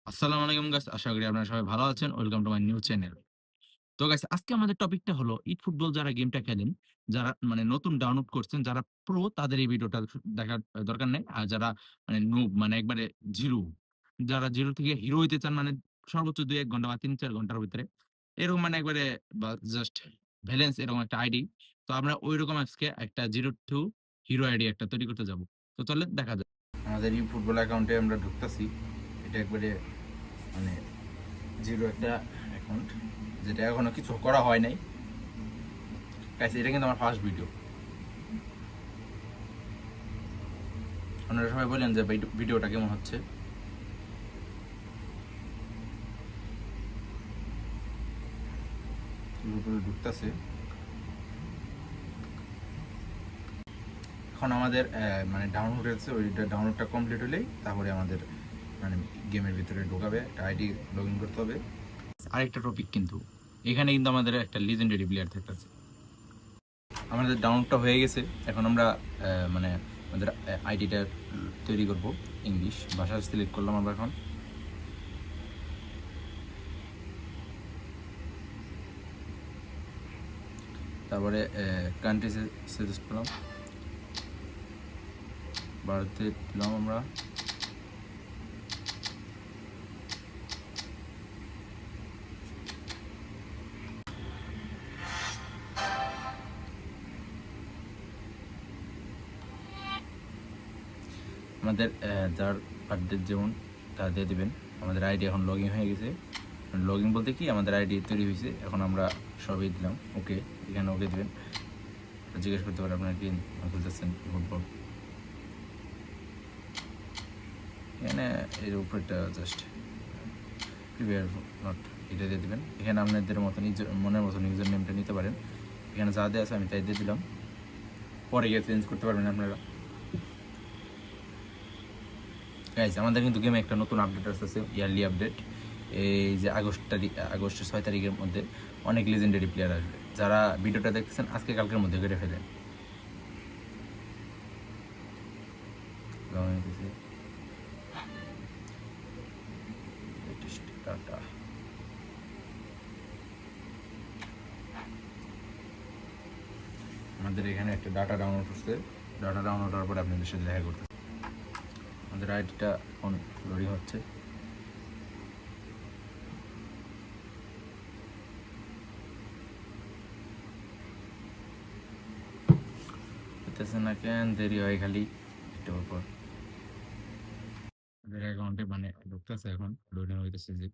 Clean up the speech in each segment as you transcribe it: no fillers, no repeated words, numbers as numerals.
আসসালামু আলাইকুম গাইস। আশা করি আপনারা সবাই ভালো আছেন। Welcome to my new channel. তো গাইস আজকে আমাদের টপিকটা হলো ফুটবল যারা গেমটা খেলেন, যারা মানে নতুন ডাউনলোড করছেন, যারা প্রো তাদের এই ভিডিওটা দেখার দরকার নেই। আর যারা মানে নুব মানে একবারে জিরো, যারা জিরো থেকে হিরো হইতে চান মানে সর্বোচ্চ ২-১ ঘন্টা বা ৩-৪ ঘন্টার ভিতরে এরকম মানে একবারে বা জাস্ট ব্যালেন্স এরকম একটা আইডি। তো আমরা ঐরকম আজকে একটা জিরো টু হিরো আইডি একটা তৈরি করতে যাবো। তো চলেন দেখা যাক। আমাদের ফুটবল অ্যাকাউন্টে আমরা ঢুকতেছি। এটা একবারে মানে জিরো একটা অ্যাকাউন্ট, যেটা এখনো কিছু করা হয় নাই। গাইস এটা কিন্তু আমার ফার্স্ট ভিডিও। আপনারা সবাই বলেন যে ভিডিওটা কেমন হচ্ছে। গুগলে ঢুকতেছে। এখন আমাদের মানে ডাউনলোড হয়েছে, ওইটা ডাউনলোডটা কমপ্লিট হলেই তারপরে আমাদের মানে গেমের ভিতরে ঢোকাবে, একটা আইডি লগ ইন করতে হবে। আরেকটা টপিক কিন্তু এখানে কিন্তু আমাদের একটা লিজেন্ডারি প্লেয়ার থাকতেছে। আমাদের ডাউনলোডটা হয়ে গেছে। এখন আমরা মানে আমাদের আইডিটা তৈরি করব। ইংলিশ ভাষা সিলেক্ট করলাম আমরা এখন। তারপরে কান্ট্রি সাজেস্ট করলাম, ভারতে দিলাম আমরা। আমাদের যার বার্থডে যেমন তা দিয়ে দেবেন। আমাদের আইডি এখন লগ ইন হয়ে গেছে। লগ ইন বলতে কি আমাদের আইডি তৈরি হয়েছে। এখন আমরা সবই দিলাম ওকে। এখানে ওকে দেবেন। জিজ্ঞেস করতে পারেন আপনারা কি খেলতেছেন ফুটবল। এখানে এর উপরটা জাস্ট প্রিপেয়ার নট এটা দিয়ে দেবেন। এখানে আপনাদের মতো মনের মতন ইউজার নেমটা নিতে পারেন। এখানে যা দেওয়া আছে আমি তাই দিয়ে দিলাম। পরে গিয়ে চেঞ্জ করতে পারবেন আপনারা। গাইস আমাদের কিন্তু গেমে একটা নতুন আপডেট আসতেছে, ইয়ারলি আপডেট। এই যে আগস্টের 6 তারিখের মধ্যে অনেক লেজেন্ডারি প্লেয়ার আসবে। যারা ভিডিওটা দেখতেছেন আজকে কালকের মধ্যে করে ফেলেন। আমাদের এখানে একটা ডাটা ডাউনলোড হচ্ছে। ডাটা ডাউনলোড হওয়ার পরে আপনাদের সাথে দেখা করতে আমাদের আইডিটা এখন লোডিং হচ্ছে। হতেছে না কেন, দেরি হয় খালি একটু পর। আমাদের অ্যাকাউন্টে মানে ঢুকতেছে, এখন লোডিং হইতেছে যে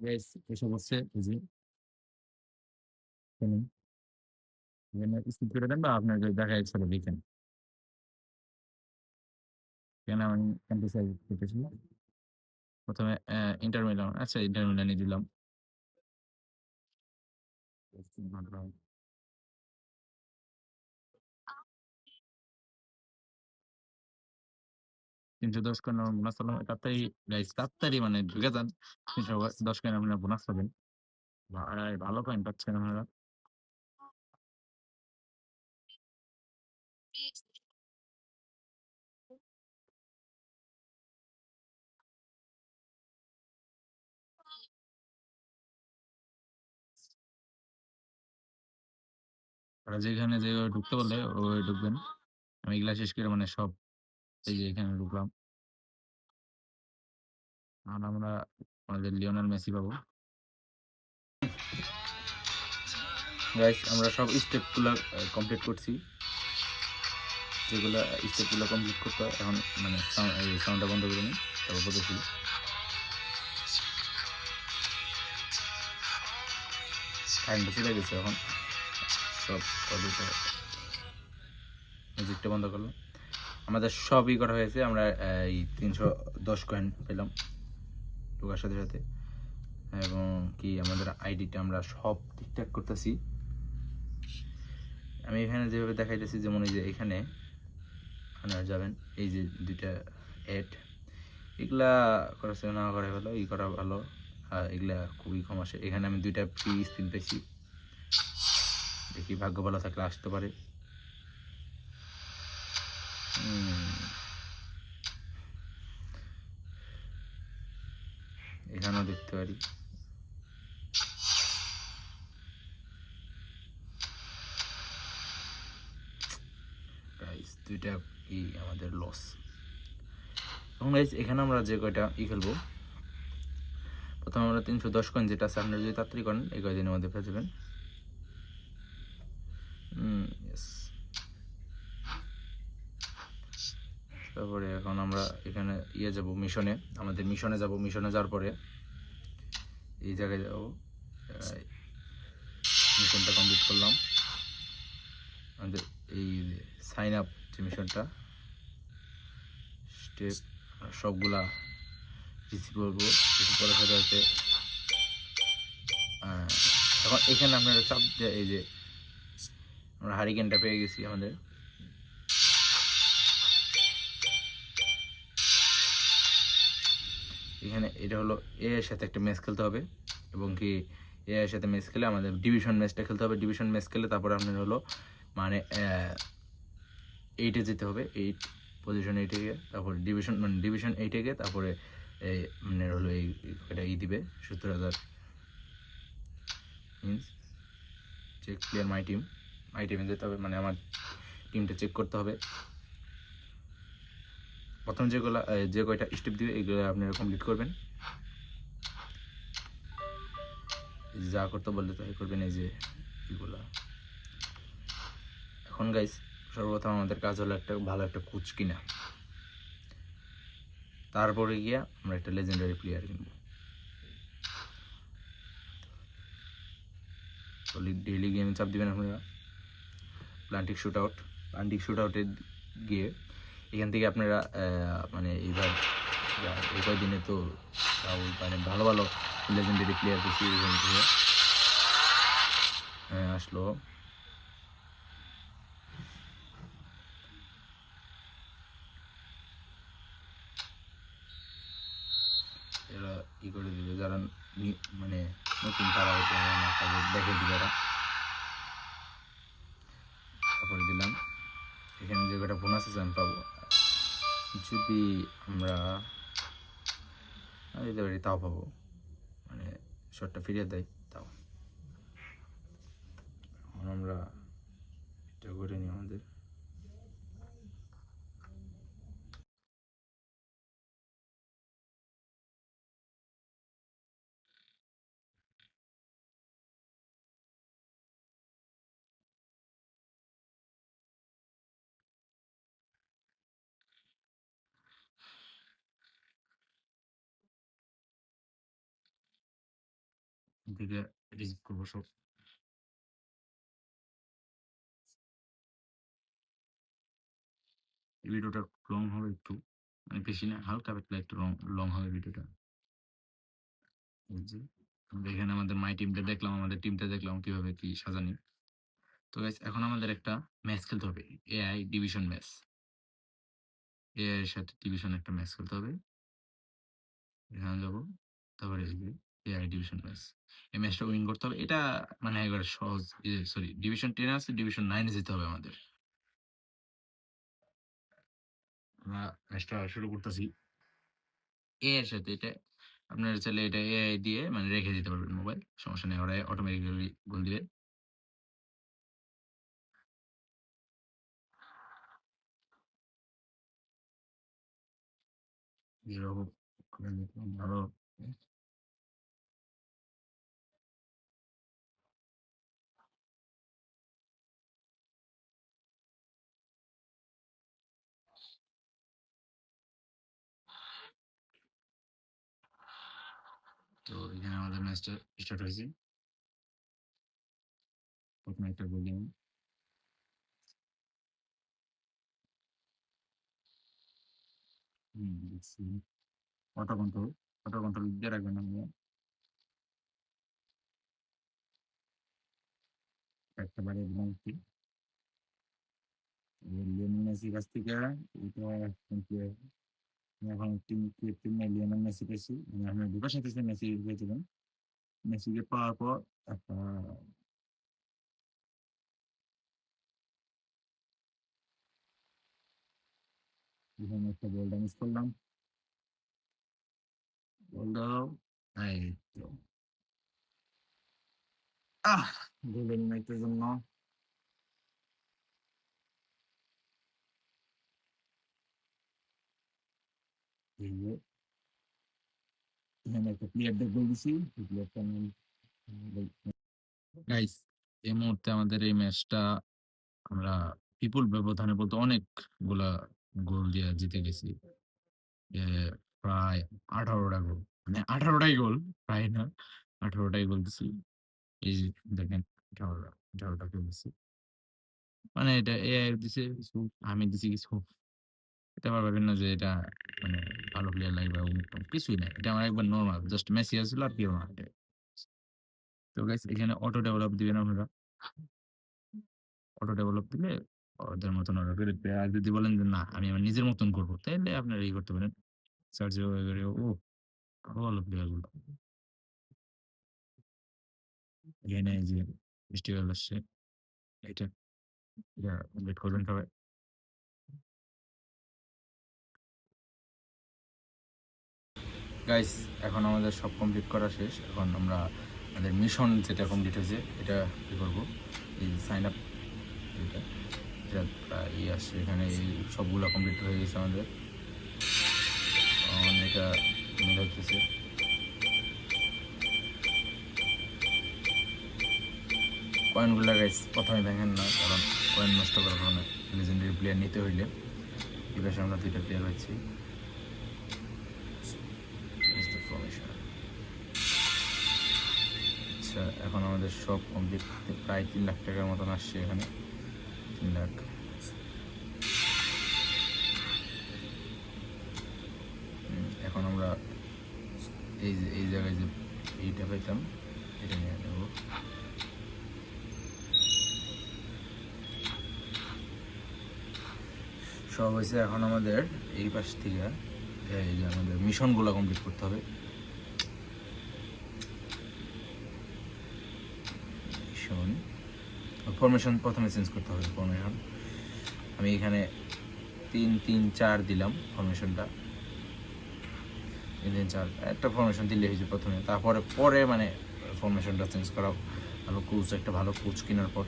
গাইস এসব হচ্ছে জি। শুনুন, এখানে স্কিপ করে দেন বা আপনার যদি দেখা যাচ্ছে লিখেন। এখানে আমি কান্ট্রি সাইজ করতেছি। প্রথমে ইন্টার মিলান, আচ্ছা ইন্টার মিলানই দিলাম। ৩১০ কয়েন আমার বোনাস পেলাম। তাড়াতাড়ি গাইস তাড়াতাড়ি মানে ঢুকে যান। ৩১০ কয়েন আপনারা বোনাস পাবেন। ভাই ভালো কয়েন পাচ্ছেন আপনারা। ওরা যেখানে যেভাবে ঢুকতে বলে ওভাবে ঢুকবেন। আমি এগুলা শেষ করে মানে সব এই যে এখানে ঢুকলাম। আর আমরা আমাদের লিওনেল মেসি পাবো। গাইস আমরা সব স্টেপগুলো কমপ্লিট করছি। যেগুলো স্টেপগুলো কমপ্লিট করতে হয় এখন মানে এই সাউন্ডটা বন্ধ করে নিই, তারপর বলতেছি। কারেন্টটা চলে গেছে এখন। সব অডিওটা মিউজিকটা বন্ধ করলাম। আমাদের সবই করা হয়েছে। আমরা এই ৩১০ কয়েন পেলাম ঢোকার সাথে সাথে। এবং কি আমাদের আইডিটা আমরা সব ঠিকঠাক করতেছি। আমি এখানে যেভাবে দেখাইতেছি, যেমন এই যে এখানে আপনারা যাবেন, এই যে দুইটা অ্যাড, এগুলা খরচ না করে ভালো, ই করা ভালো। এগুলা খুবই কম আসে। এখানে আমি দুইটা ফ্রি স্পিন পেয়েছি। দেখি ভাগ্য ভালো থাকলে আসতে পারে। আমরা দেখতে পারি। গাইস ২ টা আমাদের লস। এখন গাইস এখানে আমরা যে কয়টা খেলবো, প্রথমে আমরা ৩১০ কয়েন যেটা আছে আপনারা যদি তাড়াতাড়ি করেন এই কয়দিনের মধ্যে পেয়ে যাবেন। ইয়েস। তারপরে এখন আমরা এখানে যাব মিশনে, আমাদের মিশনে যাব। মিশনে যাওয়ার পরে এই জায়গায় যাব, মিশনটা কমপ্লিট করলাম। আমাদের এই সাইন আপ যে মিশনটা, স্টেপ সবগুলা রিসিভ করবো। রিসিভ করার সাথে সাথে এখন এখানে আপনারা চাপ দিয়ে এই যে আমরা হারিকেনটা পেয়ে গেছি আমাদের। এখানে এটা হলো এ এর সাথে একটা ম্যাচ খেলতে হবে, এবং কি এ এর সাথে ম্যাচ খেলে আমাদের ডিভিশন ম্যাচটা খেলতে হবে। ডিভিশন ম্যাচ খেলে তারপরে আপনার হলো মানে 8-এ যেতে হবে, 8 পজিশন 8-এ গিয়ে তারপরে ডিভিশন মানে ডিভিশন 8-এ গিয়ে তারপরে এই মানে হলো এটা দিবে ৭০,০০০ means check clear my team. My টিমে যেতে হবে, মানে আমার টিমটা চেক করতে হবে। প্রথম যে কয়টা স্টেপ দিবে এইগুলো আপনারা কমপ্লিট করবেন। যা করতে বললে তাই করবেন, এই যে এগুলা। এখন গাইস সর্বপ্রথম আমাদের কাজ হলো একটা ভালো একটা কোচ কিনা, তারপরে গিয়া আমরা একটা লেজেন্ডারি প্লেয়ার কিনবো। তো ডেইলি গেমে চাপ দিবেন আপনারা প্লান্টিক শুট আউটে গিয়ে এখান থেকে আপনারা মানে এইবার এই কয়দিনে তো মানে ভালো ভালো লেজেন্ডারি প্লেয়ার বেশি এখান থেকে আসলো। এরা করে দিবে যারা মানে নতুন, তারা তাদের দেখে দিবে এরা। তারপরে দিলাম এখানে যে কটা বোনাস আছে আমি পাবো, যদি আমরা দিতে পারি তাও পাবো, মানে শর্টটা ফিরিয়ে দেয় তাও। এখন আমরা এটা করে নিই আমাদের। দিকে রিসিভ করবো সব। ভিডিওটা লং হবে একটু, মানে বেশি না, হালকা পাতলা একটু লং হবে ভিডিওটা। এখানে আমাদের মাই টিমটা দেখলাম, আমাদের টিমটা দেখলাম কিভাবে কি সাজানি। তো গাইস এখন আমাদের একটা ম্যাচ খেলতে হবে, এআই ডিভিশন ম্যাচ। এআই এর সাথে ডিভিশন একটা ম্যাচ খেলতে হবে। এখানে যাবো, তারপরে এই যে এআই ডিভিশন ম্যাচ, এই ম্যাচটা উইন করতে হবে। এটা মানে একবারে সহজ। সরি, ডিভিশন 10 আছে, ডিভিশন 9 এ যেতে হবে আমাদের। আমরা ম্যাচটা শুরু করতেছি এ এর সাথে। এটা আপনারা চাইলে এটা এআই দিয়ে মানে রেখে দিতে পারবেন মোবাইল, সমস্যা নেই, ওরা অটোমেটিক্যালি গোল দিবে। এরকম করে দেখলাম ভালো। তো এখানে আমাদের ম্যাচটা স্টার্ট হয়েছে। প্রথমে একটা গোল দিলাম। দেখছি অটো কন্ট্রোল দিয়ে রাখবেন আপনারা। একটা বাড়িয়ে দিলাম একটু। লিওনেল মেসির কাছ থেকে এটা কিন্তু আমি এখন টিম লিওনেল মেসি পেয়েছি, মানে আমরা দুটোর সাথে মেসি পেয়েছিলাম। মেসিকে পাওয়ার পর একটা এখানে একটা বলটা মিস করলাম। বল দাও। এই তো। গোলের নাইটের জন্য এই যে এখানে একটা প্লেয়ারদের গোল দিছি। প্লেয়ারটা নাম গাইস, এই মুহূর্তে আমাদের এই ম্যাচটা আমরা বিপুল ব্যবধানে বলতে অনেকগুলা গোল দিয়ে জিতে গেছি। এ প্রায় ১৮ টা গোল। মানে ১৮ টাই গোল, প্রায় না। ১৮ টাই গোল দিছি। এই যে দেখেন ১৮ টা গোল দিছি। মানে এটা এআই দিছে কিছু, আমি দিছি কিছু। এটা আবার ভাবেন না যে এটা মানে ভালো প্লেয়ার লাগবে অমুক তমুক, কিছুই নাই। এটা আমার একবার নরমাল জাস্ট মেসি আছিল আর কেউ না। তো গাইস এখানে অটো ডেভেলপ দিবেন আপনারা। অটো ডেভেলপ দিলে ওদের মতন ওরা করে দিবে। আর যদি বলেন যে না আমি আমার নিজের মতন করব, তাইলে আপনারা করতে পারেন। সার্জিও আগুয়েরো আরো ভালো প্লেয়ার গুলো। এখানে এই যে ফেস্টিভ্যাল আসছে। এটা এটা কমপ্লিট করবেন সবাই। গাইস এখন আমাদের সব কমপ্লিট করা শেষ। এখন আমরা আমাদের মিশন যেটা কমপ্লিট হয়েছে এটা কি করব, এই সাইন আপ এটা এটা আসছে এখানে, এই সবগুলো কমপ্লিট হয়ে গেছে আমাদের। এটা মিলাইতেছে। কয়েনগুলো গাইস প্রথমে ভেঙেন না, কারণ কয়েন নষ্ট করার কারণে লেজেন্ডারি প্লেয়ার নিতে হইলে। এই পাশে আমরা 2টা প্লেয়ার পাচ্ছি। আচ্ছা এখন আমাদের সব কমপ্লিট, প্রায় 3 লাখ টাকার মতন আসছে এখানে। 3 লাখ। এখন আমরা এই জায়গায় যে এইটা পাইতাম এটা নিয়ে নেব। সব হয়েছে, এখন আমাদের এই পাশ থেকে এই যে আমাদের মিশনগুলো কমপ্লিট করতে হবে। মিশন ফরমেশন প্রথমে চেঞ্জ করতে হবে। ফরমেশন আমি এখানে 3-3-4 দিলাম ফরমেশনটা। 3-3-4 একটা ফরমেশন দিলে হয়েছে প্রথমে, তারপরে পরে মানে ফরমেশনটা চেঞ্জ করা ভালো। কোচ একটা ভালো কোচ কেনার পর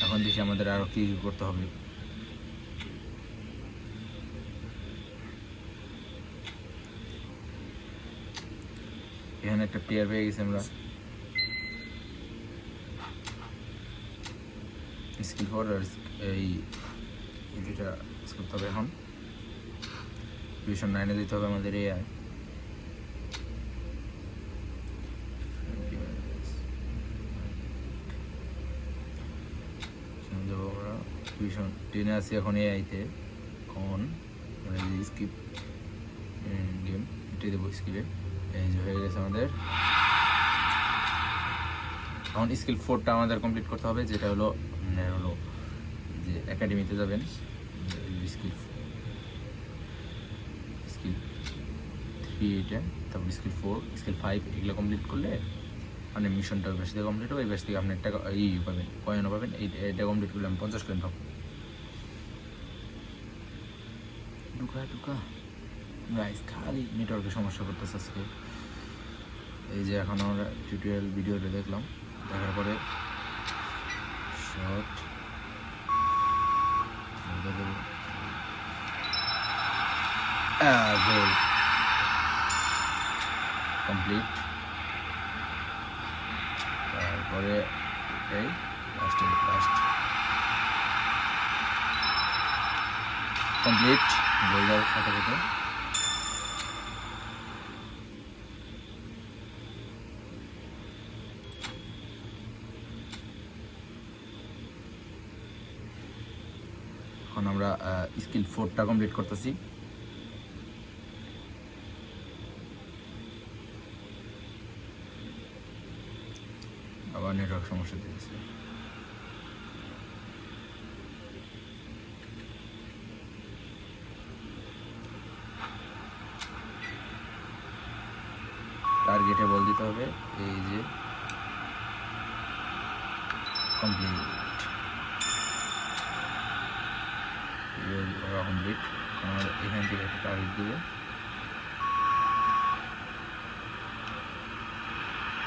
এখন দেখি আমাদের আরো কি করতে হবে। এখানে একটা প্লেয়ার পেয়ে গেছি আমরা, স্কিল 4 আর এই দুইটা করতে হবে। এখন ডিভিশন 9-এ দিতে হবে আমাদের এআই। আমরা ডিভিশন 10-এ আছি এখন এআইতে। এখন স্কিপ গেম এটাই দেবো স্কিপে। এই যে হয়ে গেছে আমাদের। এখন স্কিল 4টা আমাদের কমপ্লিট করতে হবে, যেটা হলো যে একাডেমিতে যাবেন। স্কিল 3 এটা, তারপর স্কিল 4 স্কিল 5 এগুলো কমপ্লিট করলে মানে মিশনটা ওই পাশ থেকে কমপ্লিট হবে। এই পাশ থেকে আপনি একটা পাবেন, কয়েনও পাবেন। এটা কমপ্লিট করলে আমি 50 কয়েন পাবো। ঢুকা গাইস, খালি নেটওয়ার্কের সমস্যা করতেছে আজকে। এই যে এখন আমরা টিউটোরিয়াল ভিডিওটা দেখলাম, দেখার পরে শর্ট গোল কমপ্লিট। তারপরে এই লাস্ট কমপ্লিট গোল দেওয়ার সাথে সাথে। এখন আমরা স্কিল 4টা কমপ্লিট করতেছি। আবার নেটওয়ার্ক সমস্যা দিয়েছে। টার্গেটে বল দিতে হবে। এই যে কমপ্লিট কমপ্লিট। আমার এখান থেকে একটা টার্গেট দেবে।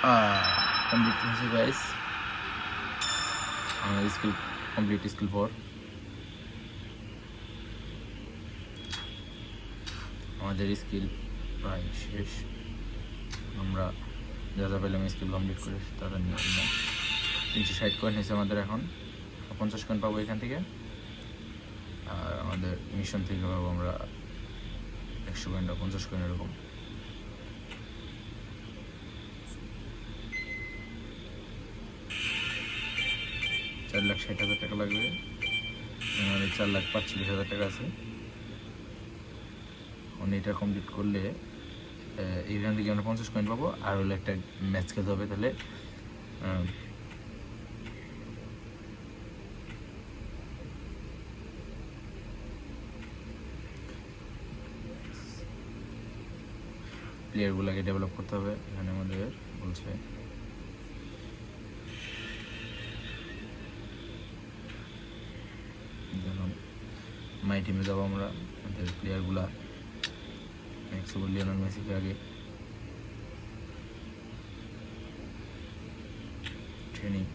কমপ্লিট হয়েছে গাইস। আমাদের স্কিল কমপ্লিট, স্কিল 4 আমাদের স্কিল প্রায় শেষ। আমরা যা যা পেলাম স্কিল কমপ্লিট করে তারা নিয়ে নিলাম। 360 কয়েন হয়েছে আমাদের এখন। 50 কয়েন পাবো এখান থেকে। আর আমাদের মিশন থেকে পাবো আমরা 100 কয়েন বা 50 কয়েন এরকম। $4,60,000 টাকা লাগবে। আমাদের 4,45,000 টাকা আছে। এটা কমপ্লিট করলে এইখান থেকে আমরা 50 কয়েন পাবো। আর হলো একটা ম্যাচ খেলতে হবে, তাহলে প্লেয়ারগুলোকে ডেভেলপ করতে হবে। এখানে আমাদের বলছে দেখুন, মাই টিমে যাবো আমরা। আমাদের প্লেয়ারগুলা ম্যাক্সিমো লিওনেল মেসিকে আগে ট্রেনিং,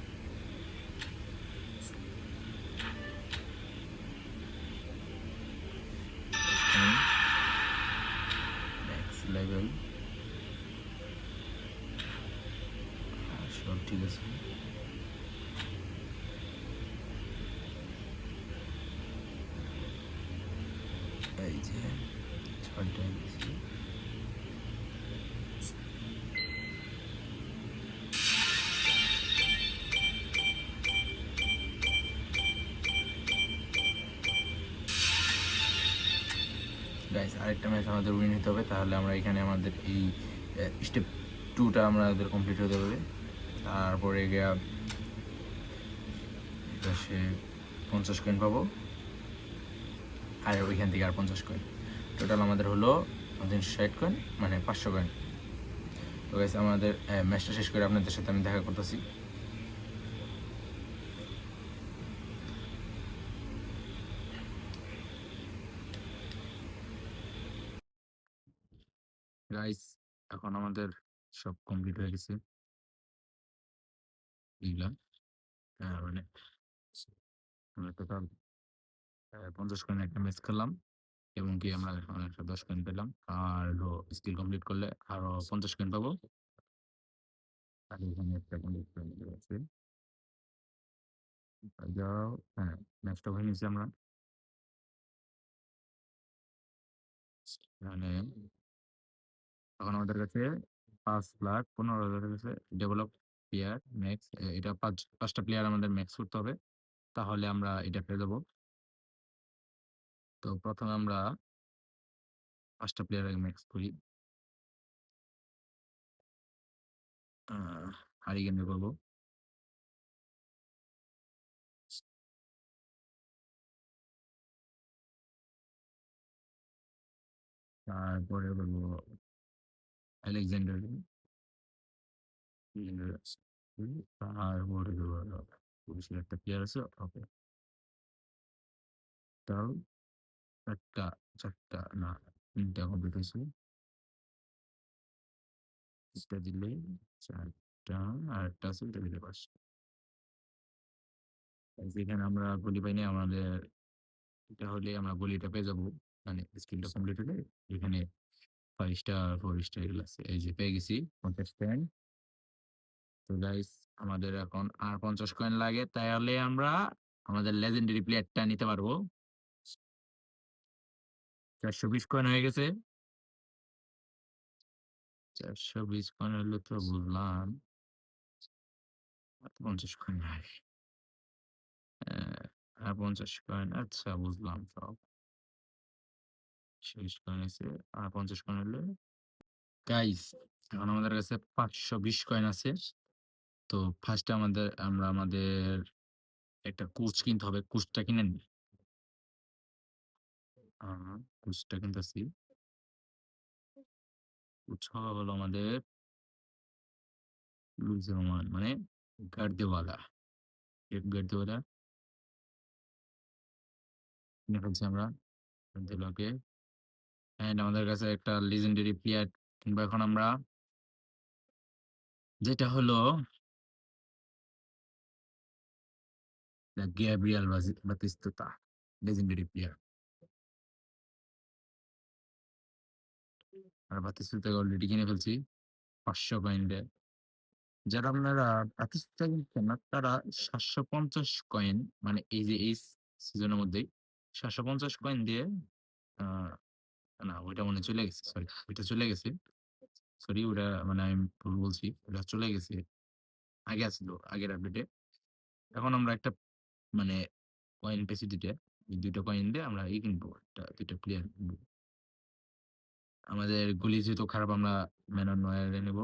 ম্যাক্স লেভেল সব ঠিক আছে। এই যে 6টা গেছি। গাইস, আরেকটা ম্যাচ আমাদের উইন হতে হবে, তাহলে আমরা এখানে আমাদের এই স্টেপ 2টা আমাদের কমপ্লিট হতে হবে। তারপরে গিয়া সে 50 কয়েন পাবো, আর ওইখান থেকে আর 50 কয়েন। টোটাল আমাদের হলো 360 কয়েন, মানে 500 কয়েন। তো গাইস, আমাদের ম্যাচটা শেষ করে আপনাদের সাথে আমি দেখা করতেছি। গাইস, এখন আমাদের সব কমপ্লিট হয়ে গেছে এইগুলা। মানে আমরা টোটাল 50 কয়েন একটা ম্যাচ খেললাম, এবং কি আমরা এখন 110 কয়েন পেলাম। আর হলো স্কিল কমপ্লিট করলে আরো 50 কয়েন পাবো। আর এখানে একটা কমপ্লিট কয়েন আছে। যাও, হ্যাঁ, ম্যাচটা হয়ে নিয়েছি আমরা। মানে এখন আমাদের কাছে 5,15,000 কাছে ডেভেলপ প্লেয়ার ম্যাক্স, এটা 5টা প্লেয়ার আমাদের ম্যাক্স করতে হবে, তাহলে আমরা এটা পেয়ে যাবো। তো প্রথমে আমরা 5টা প্লেয়ার ম্যাক্স করি। হারিকেন করবো। তারপরে বলবো আলেকজান্ডার, তারপরে দেবো পুলিশের একটা প্লেয়ার আছে, ওকে। তাও 4টা না, 3টা কমপ্লিট হয়েছে। এটা দিলে 4টা, আর একটা আছে, এটা দিলে 5টা। যেখানে আমরা গুলি পাইনি, আমাদের এটা হলে আমরা গুলিটা পেয়ে যাবো। মানে স্কিলটা কমপ্লিট হলে এখানে 5 স্টার 4 স্টার এগুলো আছে, এই যে পেয়ে গেছি 50 কয়েন। তো গাইস, আমাদের এখন আর 50 কয়েন লাগে, তাহলে আমরা আমাদের লেজেন্ডারি প্লেয়ারটা নিতে পারবো। 420 কয়েন হয়ে গেছে। 420 কয়েন হলে তো বুঝলাম, আর 50 কয়েন লাগে। আর 50 কয়েন, আচ্ছা বুঝলাম সব। 20 কয়েন আছে, আর 50 কয়েন হলে গাইস, এখন আমাদের কাছে 520 কয়েন আছে। তো ফার্স্টে আমাদের একটা কোচ কিনতে হবে। কোচটা কিনে নিই। আ কোচটা কিনতেছি। কোচ হলো আমাদের লুইস রোমান, মানে গার্দিওয়ালা। পেপ গার্দিওয়ালা কিনে ফেলছি আমরা। গার্দিওলাকে। অ্যান্ড আমাদের কাছে একটা legendary প্লেয়ার কিনবো এখন আমরা। যেটা হলো the Gabriel Batistuta, legendary player। আর বাতিস্তুতাকে অলরেডি কিনে ফেলছি ৫০০ কয়েন দিয়ে। যারা আপনারা বাতিস্তুতা কিনছেন না তারা ৭৫০ কয়েন, মানে এই যে এই সিজনের মধ্যেই ৭৫০ কয়েন দিয়ে আ না ওইটা মনে হয় চলে গেছে। সরি, ওইটা চলে গেছে। সরি, ওটা মানে আমি ভুল বলছি। ওটা চলে গেছে। আগে আছিল, আগের আপডেটে। এখন আমরা একটা মানে কয়েন পেয়েছি ২ টা। এই ২ টা কয়েন দিয়ে আমরা কিনবো। ২ টা প্লেয়ার কিনবো। আমাদের গুলি যেহেতু খারাপ, আমরা ম্যানুয়াল নয়্যারে নেব।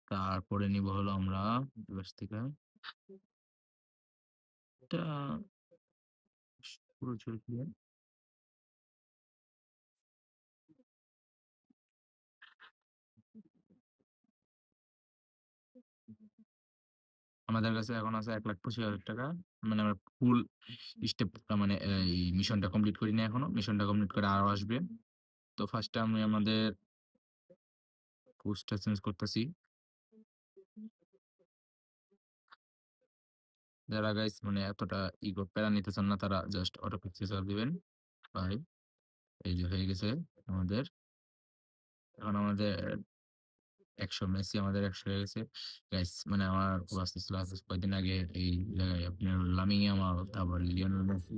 তারপরে নিবো হলো আমরা বিপাস থেকে এটা পুরো জোর প্লেয়ার। আমাদের কাছে এখন আছে ৳১,২৫,০০০। মানে আমরা ফুল স্টেপটা মানে এই মিশনটা কমপ্লিট করিনি এখনো। মিশনটা কমপ্লিট করে আরো আসবে। তো ফার্স্টে আমি আমাদের কোর্সটা চেঞ্জ করতেছি। যারা গাইস মানে এতটা প্যারা নিতে চান না তারা জাস্ট অটো পিক্সে চাপ দিবেন। ভাই এই যে হয়ে গেছে আমাদের। এখন আমাদের ১০০ মেসি আমাদের ১০০ হয়ে গেছে। গাইস মানে আমার খুব আসতেছিল কয়েকদিন আগে এই জায়গায় আপনার লামিন ইয়ামাল, তারপর লিওনেল মেসি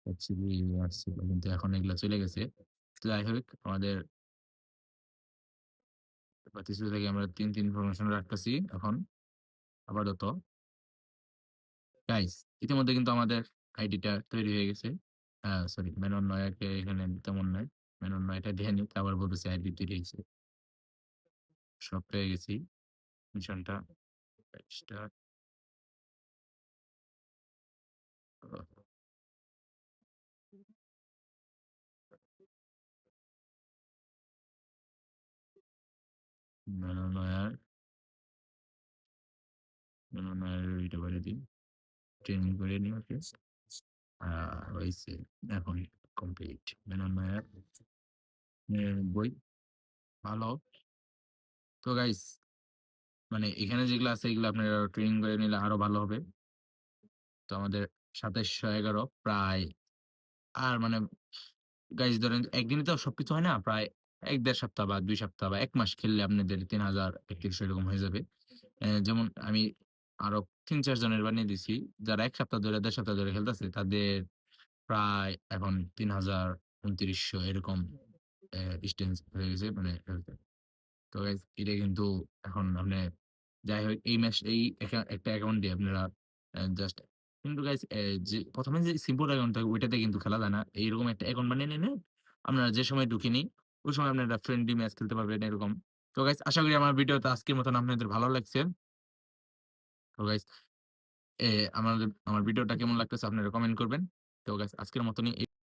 হচ্ছে গিয়ে আসছিল। কিন্তু এখন এগুলা চলে গেছে। তো যাই হোক আমাদের বাতিসুতা থেকে আমরা ৩ ফরমেশন রাখতেছি এখন আপাতত। গাইস ইতিমধ্যে কিন্তু আমাদের আইডিটা তৈরি হয়ে গেছে। সরি, মেনন নয়াকে এখানে তেমন নাই। মেনন নয়টা দেখে নিই, আবার বলতেছি আইডি তৈরি হয়েছে। সব পেয়ে গেছি। মিশনটা স্টার্ট। মেনন নয়ার, মেনন নয়ার এটা করে দিই। ট্রেনিং করে নিই ওকে। হইছে। এখন কমপ্লিট। মেনন নয়ার ৯৯ ভালো। তো গাইস মানে এখানে যেগুলো আছে এগুলো আপনারা ট্রেনিং করে নিলে আরো ভালো হবে। তো আমাদের ২৭১১ প্রায় আর মানে গাইস ধরেন একদিনে তো সবকিছু হয় না। প্রায় ১-১.৫ সপ্তাহ বা ২ সপ্তাহ বা ১ মাস খেললে আপনাদের ৩,০০০ ৩১০০ এরকম হয়ে যাবে। যেমন আমি আরো ৩-৪ জনের বানিয়ে দিছি। যারা ১ সপ্তাহ ধরে ১.৫ সপ্তাহ ধরে খেলতেছে তাদের প্রায় এখন ৩,০০০ ২৯০০ এরকম ডিসট্যান্স হয়ে গেছে মানে খেলতে। তো গাইস এটা কিন্তু এখন আপনি যাই হোক এই ম্যাচ এই একটা অ্যাকাউন্ট দিয়ে আপনারা জাস্ট কিন্তু গাইস যে ১ম এ যে সিম্পল অ্যাকাউন্ট থাকে ওইটাতে কিন্তু খেলা যায় না। এইরকম একটা অ্যাকাউন্ট বানিয়ে নিলে আপনারা যে সময় ঢুকেনি ওই সময় আপনারা ফ্রেন্ডলি ম্যাচ খেলতে পারবেন এরকম। তো গাইস আশা করি আমার ভিডিওটা আজকের মতন আপনাদের ভালো লাগছে। তো গাইস এ আমার ভিডিওটা কেমন লাগতেছে আপনারা কমেন্ট করবেন। তো গাইস আজকের মতনই